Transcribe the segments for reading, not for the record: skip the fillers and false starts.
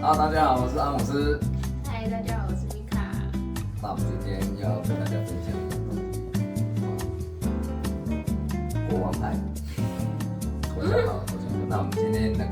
大家好，我是阿姆斯。嗨，大家好，我是米卡。那我们今天要跟大家分享一个东西，国王牌。我想好，那我们今天那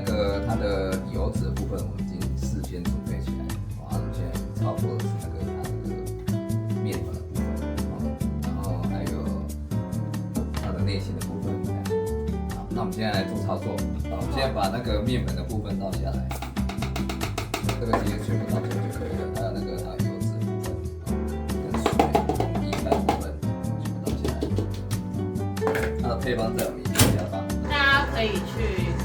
个它的油脂的部分，我们已经事先准备起来了。我们现在操作的是它面粉的部分，然后还有它的内馅的部分。好，那我们现在来做操作。好，现在把那个面粉的部分倒下来。这个其实全部倒下就可以了，还有它的油脂部分，跟水、一般部分全部倒下来。它的配方在我们影片下方，大家可以去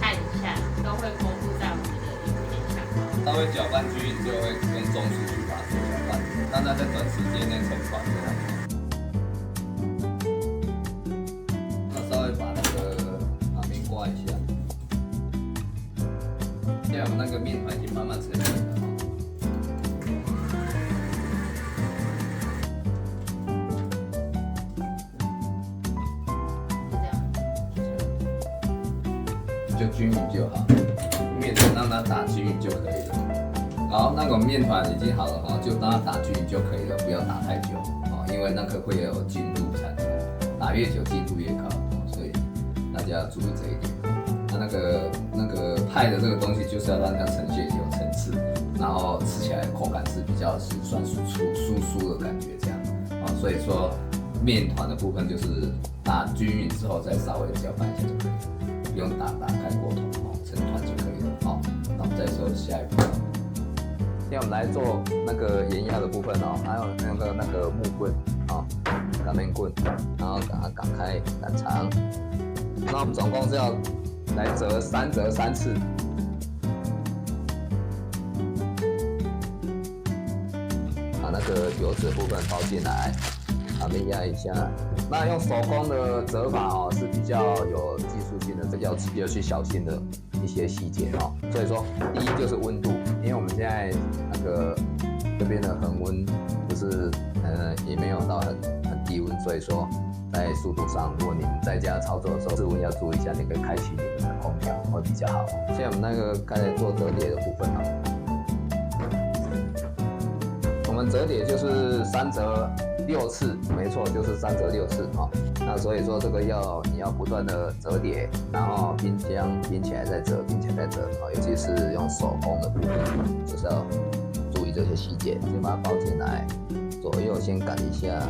看一下，都会公布在我们的影片下方。稍微搅拌均匀就会用中速去把它做搅拌，让它在短时间内成团这样。那稍微把那个旁边刮一下。现在我们那个面团已经慢慢成型了。就均匀就好，面团让它打均匀就可以了。好，那个面团已经好了哈，就让它打均匀就可以了，不要打太久哦，因为那个会有筋度产生，打越久筋度越高，所以大家要注意这一点。那个派的这个东西就是要让它呈现有层次，然后吃起来口感是比较是算酥的感觉这样啊，所以说面团的部分就是打均匀之后再稍微搅拌一下就可以了。不用打开过头哦，成团就可以了哦。那我们再说下一步。现在我们来做那个盐压的部分哦，还有那个木棍哦，擀面棍，然后把它擀开擀长。那我们总共是要来折3次。把那个油脂的部分包进来。旁边压一下，那用手工的折法哦是比较有技术性的，这要去小心的一些细节哦。所以说，第一就是温度，因为我们现在那个这边的恒温不是也没有到很低温，所以说在速度上，如果你们在家操作的时候，室温要注意一下，你可以开启你们的空调会比较好。现在我们那个开始做折叠的部分哦，我们折叠就是3折6次，没错，就是3折6次哈。那所以说这个你要不断的折叠，然后冰箱冰起来再折，冰起来再折啊。尤其是用手工的部分，就是要注意这些细节。先把它包进来，左右先擀一下。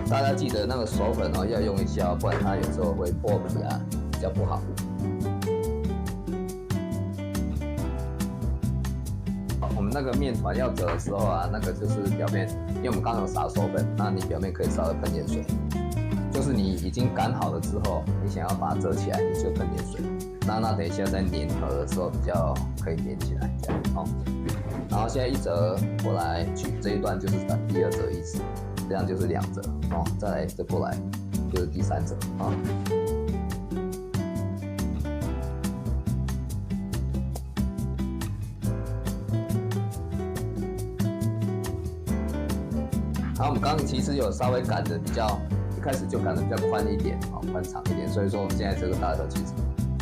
大家记得那个手粉哦要用一下，不然它有时候会破皮啊，比较不好。我们那个面团要折的时候啊，那个就是表面，因为我们刚刚有撒手粉，那你表面可以稍微喷点水，就是你已经擀好了之后，你想要把它折起来，你就喷点水，那等一下在粘合的时候比较可以粘起来，这样哦。然后现在一折过来，这一段就是第2折意思，这样就是2折哦，再来这过来就是第3折啊。然后我们刚刚其实有稍微擀的比较，一开始就擀的比较宽一点，宽长一点，所以说我们现在这个大小其实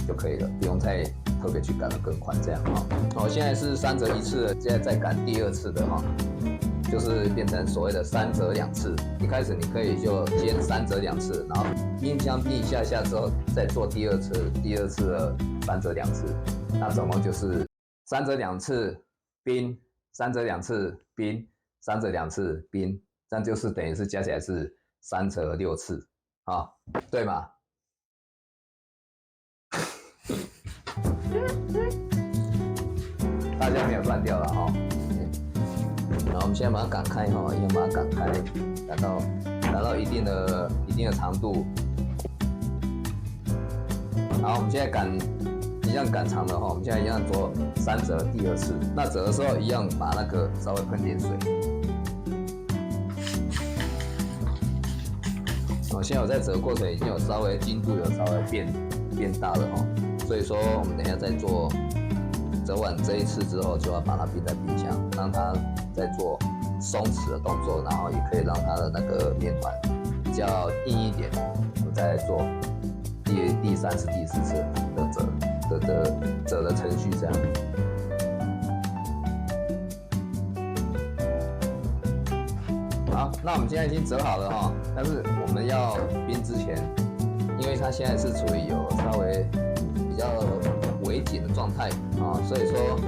就可以了，不用再特别去擀得更宽这样哦。现在是3折1次了，现在再擀第2次的哈，就是变成所谓的3折2次。一开始你可以就先3折2次，然后冰箱冰一下下之后再做第2次的3折2次，那总共就是3折2次冰，3折2次冰，3折2次冰。这样就是等于是加起来是3折6次啊，对吗？大家没有乱掉了哈。然后我们现在把它擀开哈，一样把它擀开，擀到一定的长度。然后我们现在一样擀长的哈，我们现在一样做3折第2次。那折的时候一样把那个稍微喷点水。现在我在折过程已经有稍微筋度有稍微变大了哈，所以说我们等一下再做折完这一次之后，就要把它冰在冰箱，让它再做松弛的动作，然后也可以让它的那个面团比较硬一点，我们再来做第3次、第4次的折的程序这样。好，那我们现在已经折好了哈，但是我们要冰之前，因为它现在是处于有稍微比较微紧的状态啊，所以说，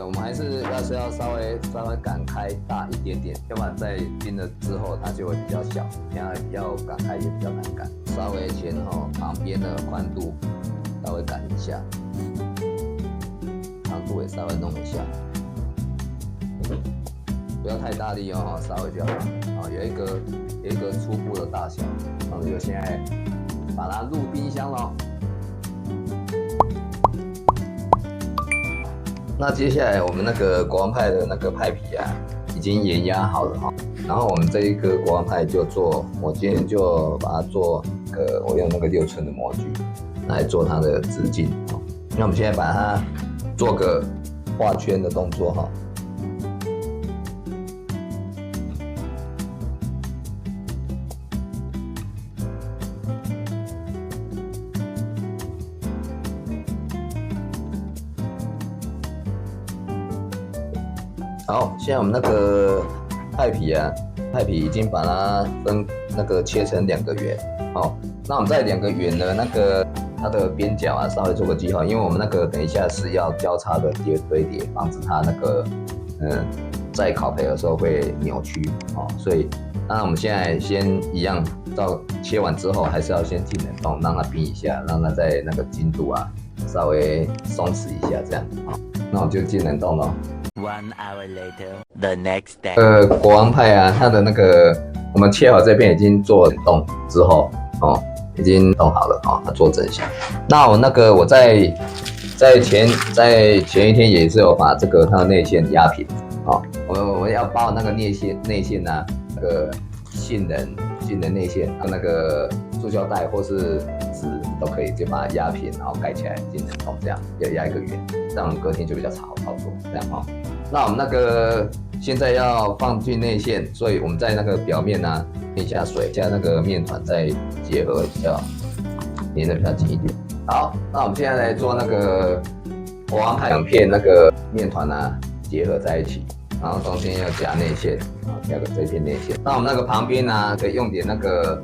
我们还是要稍微擀开大一点点，要不然在冰了之后它就会比较小，要擀开也比较难擀。稍微前后旁边的宽度稍微擀一下，长度也稍微弄一下，不要太大力哦，稍微就好。有一个初步的大小，那我们就现在把它入冰箱咯。那接下来我们那个国王派的那个派皮啊，已经研压好了哈。然后我们这一个国王派就做，我今天就把它做我用那个6寸的模具来做它的直径。那我们现在把它做个画圈的动作哈。好，现在我们那个派皮已经把它切成2个圆。好，那我们在2个圆的它的边角啊稍微做个记号，因为我们那个等一下是要交叉的堆叠，防止它在烤培的时候会扭曲。所以那我们现在先一样，切完之后还是要先进冷冻，让它冰一下，让它在那个筋度啊稍微松弛一下，这样。好，那我就进冷冻了。1 hour later, the next day. 国王派啊，它的我们切好这片已经做冷冻之后，已经冻好了它做整箱。那我在前一天也是有把它的内馅压平，我要包那个内馅啊，那个杏仁内馅，那个塑胶袋或是纸都可以，就把它压平，然后盖起来进冷冻，这样要压一个圆，这样隔天就比较好操作，这样那我们现在要放进内馅，所以我们在那个表面啊淋一下水，加那个面团再结合比较粘的比较紧一点。好，那我们现在来做国王派2片面团啊结合在一起，然后中间要夹内馅，加个这片内馅。那我们旁边啊可以用点那个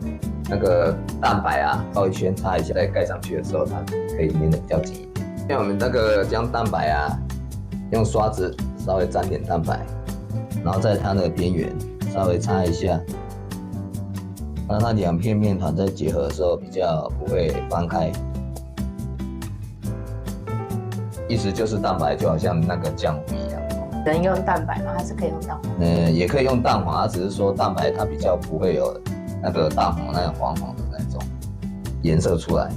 蛋白啊，绕一圈擦一下，再盖上去的时候它可以粘的比较紧一点。像我们将蛋白啊用刷子稍微沾点蛋白，然后在它的边缘稍微擦一下，让它2片面团在结合的时候比较不会翻开。意思就是蛋白就好像那个浆糊一样。能用蛋白吗？还是可以用蛋黄？也可以用蛋黄，只是说蛋白它比较不会有那个蛋黄那种黄黄的那种颜色出来。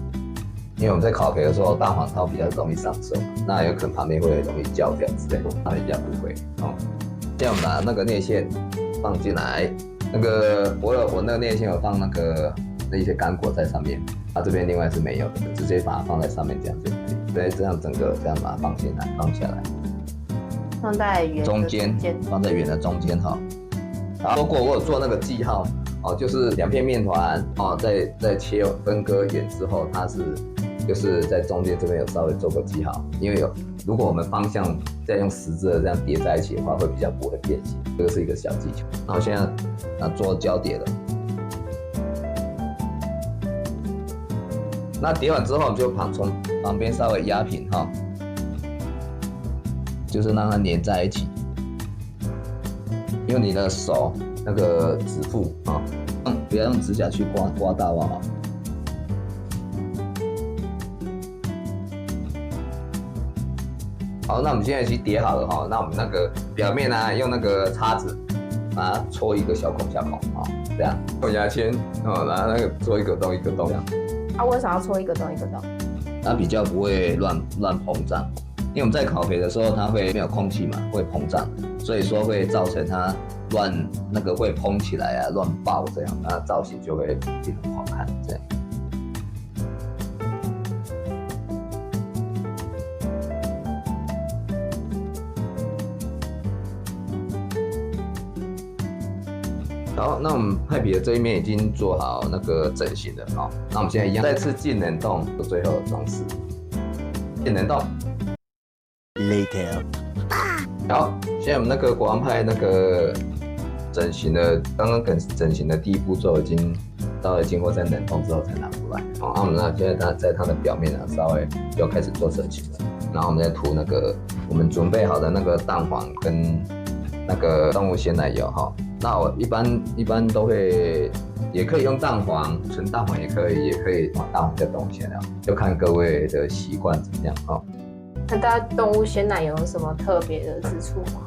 因为我们在烤培的时候，蛋黄它比较容易上色，那有可能旁边会容易焦掉之类的，它比较不会。现在我们把那个内馅放进来，我那个内馅有放一些干果在上面，这边另外是没有的，直接把它放在上面这样就可以。对，这样整个这样把它放下来，放在圆的中间，放在圆的中间哈。如果我有做那个记号就是2片面团在切分割圆之后，它就是在中间这边有稍微做个记号，因为如果我们方向再用十字的这样叠在一起的话，会比较不会变形，这个是一个小技巧。然后现在做交叠了，那叠完之后，我们就从旁边稍微压平就是让它粘在一起，用你的手那个指腹不要用指甲去刮到好，那我们现在已经叠好了那我们那个表面呢，用那个叉子把它戳一个小孔这样用牙签然后戳一个洞一个洞这样。为什么要戳一个洞一个洞？它比较不会乱膨胀，因为我们在烤培的时候，它会没有空气嘛，会膨胀，所以说会造成它会蓬起来乱爆这样，那造型就会变得不好看这样。好，那我们派皮的这一面已经做好那个整形了哈。那我们现在一样再次进冷冻，做最后的装饰。进冷冻。Later. 好，现在我们那个国王派那个整形的，刚刚整形的第一步骤已经稍微经过在冷冻之后才拿出来。好，那我们呢现在在它的表面呢稍微就开始做整形了。然后我们再涂那个我们准备好的那个蛋黄跟那个动物鲜奶油哈。那我一般都会，也可以用蛋黄，纯蛋黄也可以，也可以蛋黄加动物鲜奶油，就看各位的习惯怎么样哈。那大家动物鲜奶油有什么特别的之处吗？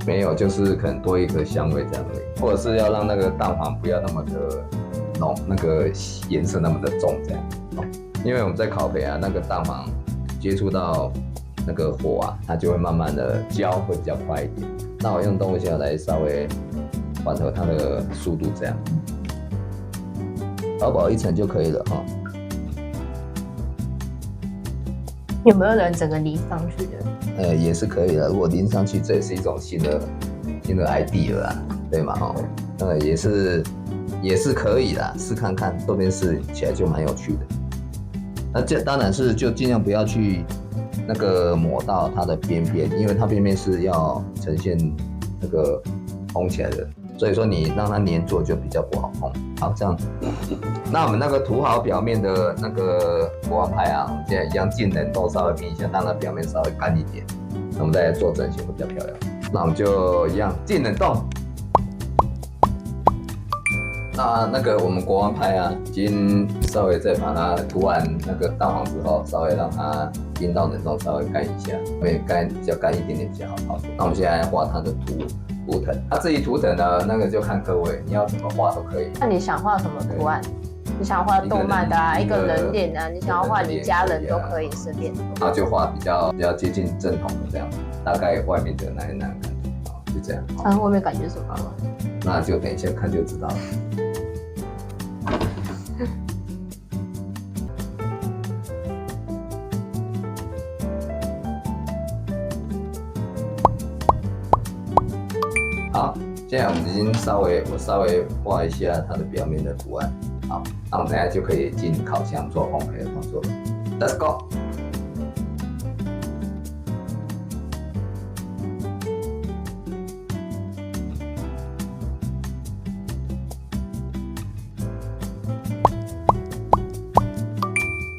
没有，就是可能多一个香味这样而已，或者是要让那个蛋黄不要那么的浓，那个颜色那么的重这样。因为我们在烤焙啊，那个蛋黄接触到那个火啊，它就会慢慢的焦，会比较快一点。那我用动物鲜来稍微缓和它的速度，这样薄薄一层就可以了哈。有没有人整个淋上去的？也是可以的。如果淋上去，这也是一种新的 idea 啦，对吗？哈，也是可以啦，试看看，说不定试起来就蛮有趣的。那这当然是就尽量不要去那个抹到它的边边，因为它边边是要呈现那个蓬起来的，所以说你让它粘住就比较不好碰。好，这样。那我们那个涂好表面的那个国王派啊，我们现在一样进冷冻稍微冰一下，让它表面稍微干一点，那我们再来做整形会比较漂亮。那我们就一样进冷冻。那个我们国王派啊，已经稍微再把它涂完那个蛋黄之后，稍微让它冰到冷冻，稍微干一下，会比较干一点点比较好操作。那我们现在画它的图腾，那至于图腾呢，那个就看各位你要怎么画都可以。那你想画什么图案？你想画动漫的啊，一个人脸啊，你想要画你家人都可以随便。那就画比较接近正统的这样，大概外面的那感觉，就这样。外面感觉什么？那就等一下看就知道了。好，现在我们已经我稍微画一下它的表面的图案。好，那我们等下就可以进烤箱做烘焙的动作。Let's go。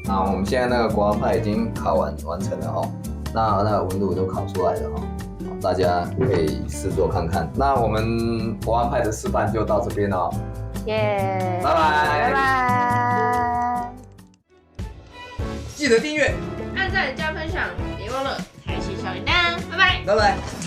好，我们现在那个国王派已经烤完成了哈，那个温度都烤出来了哈。大家可以试做看看。那我们国王派的示范就到这边哦。耶！拜拜！拜拜！记得订阅、按赞、加分享，别忘了开启小铃铛，拜拜！拜拜。